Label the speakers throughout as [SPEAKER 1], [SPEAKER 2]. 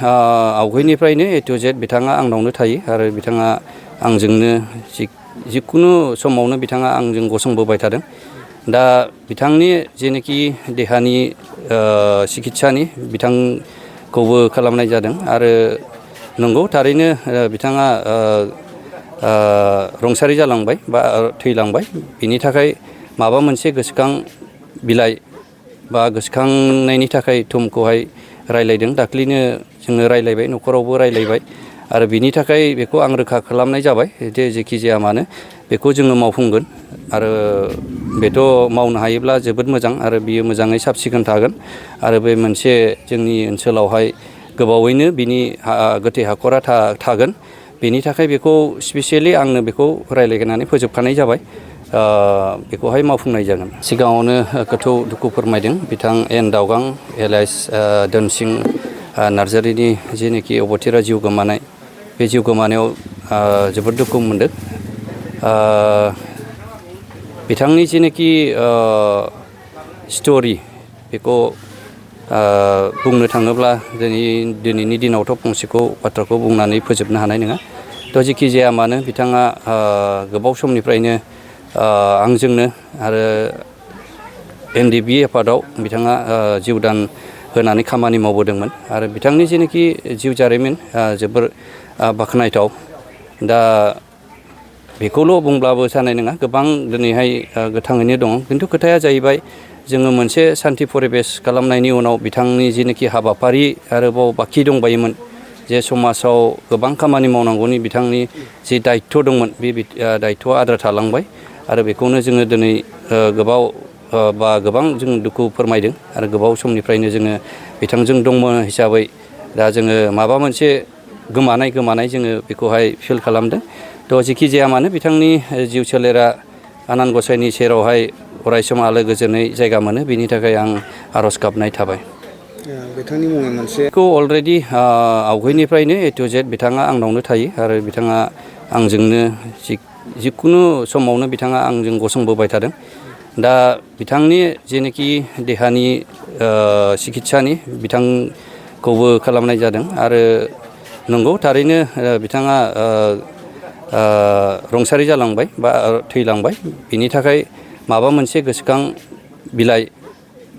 [SPEAKER 1] आवगायनिफ्रायनो ए two Z बिथाङा आंनावनो थायो आरो बिथाङा आंजोंनो जिकुनु समावनो बिथाङा आंजों गसंबोबाय थादों। दा बिथांनि जेनोखि देहानि सिकित्सानि बिथांखौबो खालामनाय जादों आरो नंगौ थारैनो बिथाङा रुंसारि जालांबाय बा थैलांबाय। बिनि थाखाय माबा मोनसे गोसोखां बिलाइ बा गोसोखांनायनि थाखाय थुमखौहाय रायलायदों। दाख्लैनो जोङो रायलायबाय, न'खरावबो रायलायबाय आरो बिनि थाखाय बेखौ आं रोखा खालामनाय जाबाय जे जेखि जाया मानो बेखौ जोङो मावफुंगोन आरो बेथ' मावनो हायोब्ला जोबोद मोजां आरो बियो मोजाङै साब सिखोन थागोन आरो बे मोनसे जोंनि ओनसोलावहाय गोबावैनो बिनि गोथै हाखरा थागोन। बेनि थाखाय बेखौ स्पेसियेलि आंनो बेखौ रायलायनानै फोजोबखानाय जाबाय। बेखौहाय मावफुंनाय जागोन। सिगाङावनो गोथौ दुखु फोरमायदों बिथां एन दावगां एलाइस धोनसिं नार्जारिनि जेनोखि अबथिरा जिउ गोमानाय, बे जिउ गोमानायाव जोबोद दुखु मोनदों। बिथांनि जेनोखि स्ट'रि बेखौ बुंनो थाङोब्ला दिनैनि दिनावथ' फंसेखौ बाथ्राखौ बुंनानै फोजोबनो हानाय नङा। थ' जेखि जाया मानो बिथाङा गोबाव समनिफ्रायनो आंजोंनो आरो Ndfb आफादाव बिथाङा जिउदान होनानै खामानि मावबोदोंमोन आरो बिथांनि जेनोखि जिउ जारिमिन जोबोर बाख्नायथाव। दा बेखौल' बुंब्लाबो जानाय नङा, गोबां दिनैहाय गोथाङैनो दङ। खिन्थु खोथाया जाहैबाय जोङो मोनसे सान्थि परिबेस खालामनायनि उनाव बिथांनि जेनोखि हाबाफारि आरोबाव बाखि दंबायोमोन, जे समाजाव गोबां खामानि मावनांगौनि बिथांनि जि दायित्थ' दंमोन, बे दायित्थ'आ आद्रा थालांबाय आरो बेखौनो जोङो दिनै गोबां जों दुखु फोरमायदों आरो गोबाव समनिफ्रायनो जोङो बिथांजों दंमोन हिसाबै दा जोङो माबा मोनसे गोमानाय जोङो बेखौहाय फिल खालामदों। थ' जेखि जाया मानो बिथांनि जिउ सोलेरा आनान गसाइनि सेरावहाय अरायसम आलो गोजोनै जायगा मोनो, बिनि थाखाय आं आर'ज गाबनाय थाबाय।
[SPEAKER 2] बिथांनि मुङा मोनसे
[SPEAKER 1] बेखौ अलरेडि आवगायनिफ्रायनो ए टु जेड बिथाङा आंनावनो थायो आरो बिथाङा आंजोंनो जिकुनु समावनो बिथाङा आंजों गसंबोबाय थादों। दा बिथांनि जेनोखि देहानि सिकित्सानि बिथांखौबो खालामनाय जादों आरो नंगौ थारैनो बिथाङा रुंसारि जालांबाय बा थैलांबाय। बिनि थाखाय माबा मोनसे गोसोखां बिलाइ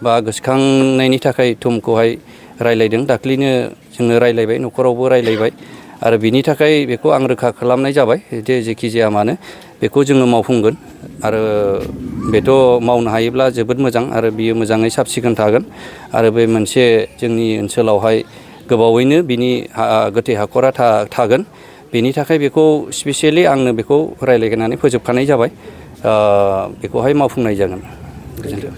[SPEAKER 1] बा गोसोखांनायनि थाखाय थुमखौहाय रायलायदों। दाख्लैनो जोङो रायलायबाय, न'खरावबो रायलायबाय आरो बिनि थाखाय बेखौ आं रोखा खालामनाय जाबाय जे जेखि जाया मानो बेखौ जोङो मावफुंगोन आरो बेथ' मावनो हायोब्ला जोबोद मोजां आरो बियो मोजाङै साब सिखोन थागोन आरो बे मोनसे जोंनि ओनसोलावहाय गोबावैनो बिनि गोथै हाखरा थागोन। बेनि थाखाय बेखौ स्पेसियेलि आंनो बेखौ रायलायनानै फोजोबखानाय जाबाय। बेखौहाय मावफुंनाय जागोन। गोजोन्थों।